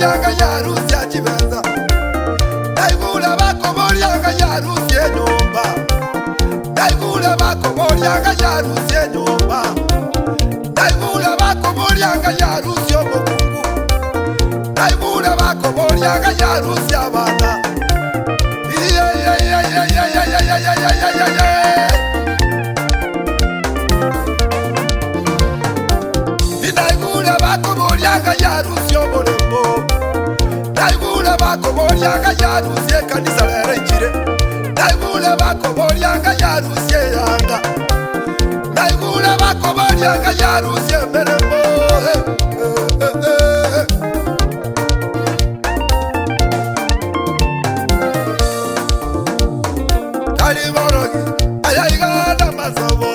borianga ya Rusia chibenza. Daigula bako borianga ya Rusia nyumba. Daigula bako borianga ya Rusia nyumba. Daigula bako borianga ya Rusia mukungu. Daigula bako borianga ya Rusia bana. Daigula bako borianga ya Rusia morembo. Daigula bako borianga ya Rusia kanisa lere. Daigula bako borianga ya Rusia yanga. Daigula bako borianga ya Rusia merembo. Tari borogi, ayayiga na mazabo.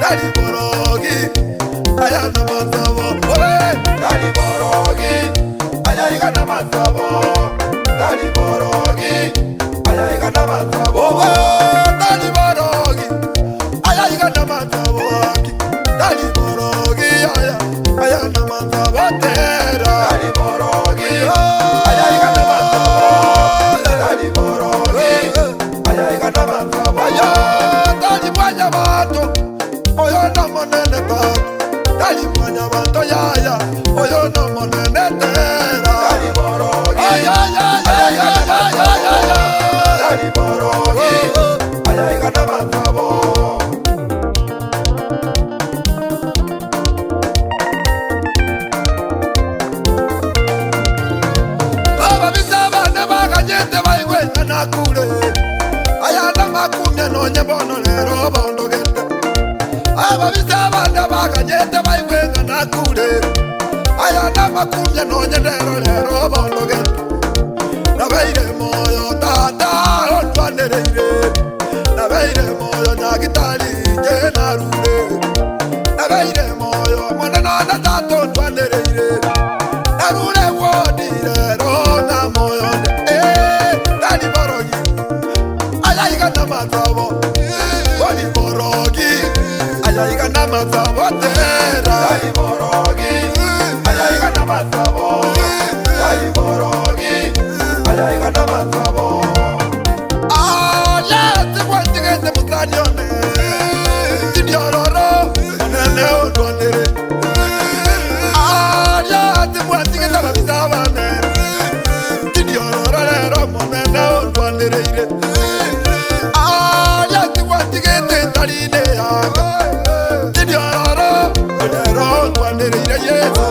Tari borogi, ayayiga na mazabo. Tari borogi, ayayiga na mazabo. Tari borogi, ayayiga na mazabo. Tari borogi, ayayiga na mazabo. Tari borogi, ayayiga na mazabo. Tari borogi, ayayiga na mazabo. Tari borogi, ayayiga na mazabo. Tari mwanya bato, oyo na monene bato. Tari mwanya bato yaya, oyo na monene tera. Tari borogi, ayayiga Tari borogi, ayayiga na mazabo. Baba bisaba ne baganyete bayiwenya nakule. Ayana makumya nonye bono lero bondo gete. Baba bisaba ne baganyete bayiwenya nakule. Ayana makumya nonye lero bondo gete. Nabeire moyo tata ontwanereire. Nabeire moyo nyagitari jenarure. Nabeire moyo mwana nona tata ontwanereire. Narure wodire rona moyo Tari borogi, ayayiga na mazabo. Tari borogi, ayayiga na mazabo tera. Tari borogi, ayayiga na mazabo. Tari borogi, ayayiga na mazabo. Ayate kwantigete mutanyone. Tinyororo, onene odwanere. Ayate kwantigete babisabane. Tinyororo lero monene odwanere. Ayate kwantigete tarine yanga. Tinyororo, onero odwanere yeso.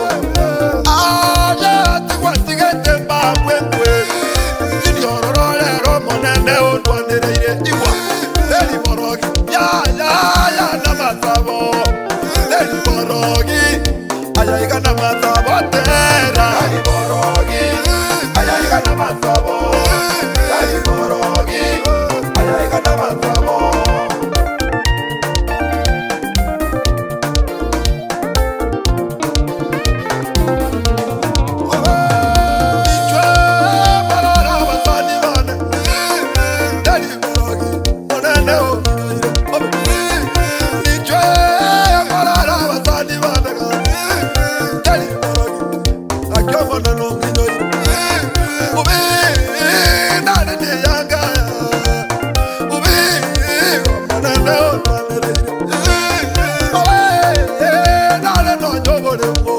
Ayate kwantigete mbabwekwe. Tinyororo lero monene odwanere iwa. Tari borogi, ya na mazabo. Tari borogi, ayayiga na mazabo tera. Tari borogi, ayayiga na mazabo. Tari borogi, ayayiga na mazabo. Ichwe marara basani bane. Tari borogi, monene odwanere. Ichwe marara basani bane. Tari borogi, akyo monene odwanere. Ubi, nane ni yanga. Ubi, monene odwanere. Ubi, nane no nyobore mo.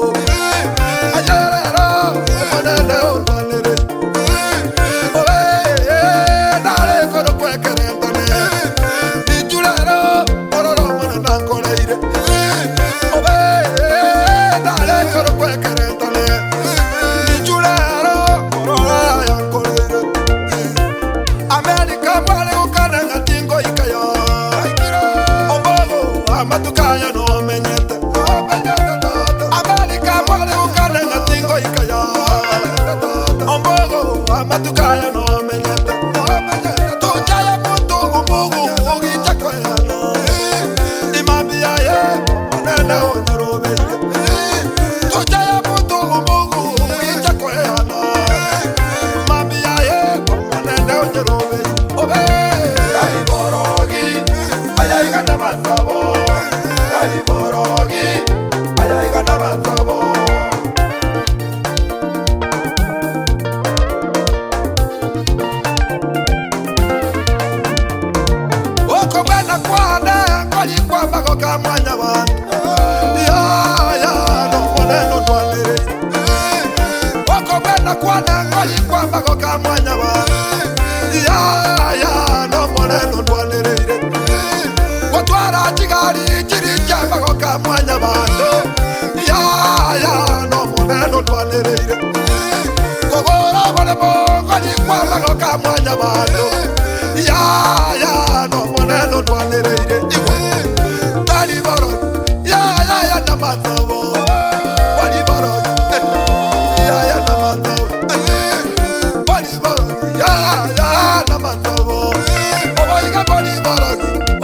Ayerero, monene odwanere. Ubi, nane kono kwekerendane. Ichulero, ororo monene ankoleire. Ubi, nane kono kwekerendane. Ichulero, ororo yankoleire. Amerika mwale ukane ngatingo ikaya. Ombogo, amatukaya no menyete. Amerika mwale ukane ngatingo ikaya. Ombogo, amatukaya no menyete. Tujaya muntu umbugu ugichakwayana. Imambia ye, onene onyerobeire. Tujaya muntu umbugu ugichakwayana. Imambia ye, onene onyerobeire. Obe, tari borogi, ayayiga na mazabo. Tari borogi, ayayiga na mazabo. mwanya ba ya no moneno ndwanereire gutwara kigari kiri kyamago ka mwanya bando ya no moneno ndwanereire kogora bale bongo ni kwamago ka mwanya bando ya no moneno ndwanereire tari boro ya na matabo bali boro ya na matabo bali boro ya na matabo oiga bali boro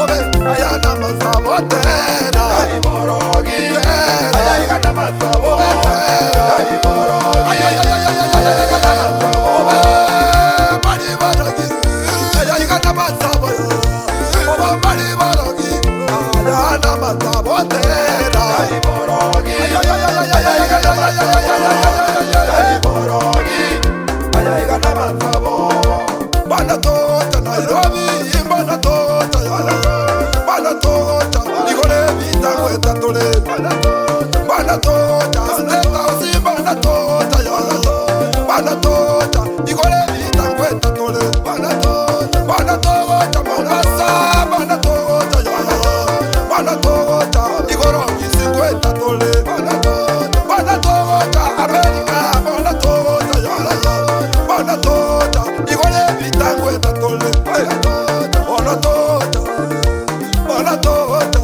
obe ya na matabo tena bali borogi ya na matabo bali borogi ya na matabo bali borogi ya na matabo bali borogi ya na matabo tena bali borogi Banatota Nairobi, Banatota, Banatota, Igore Vita Cueta Tole, Banatota, Stella, Banatota, Banatota, Igore Vita Cueta Tole, Banatota, Banatota, Monasa, Banatota, Banatota, Igoro Vita Tole, Banatota, Banatota, America, Banatota, Banatota, Igore Vita Cueta Tole, Banatota, Banatota,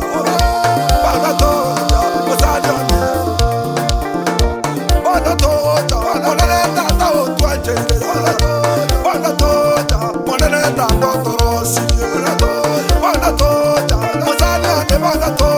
Banatota, Masaliani, Banatota, Moneta, Tuache, Banatota, Moneta, Doctor Rossi, Banatota, Masaliani, Banatota.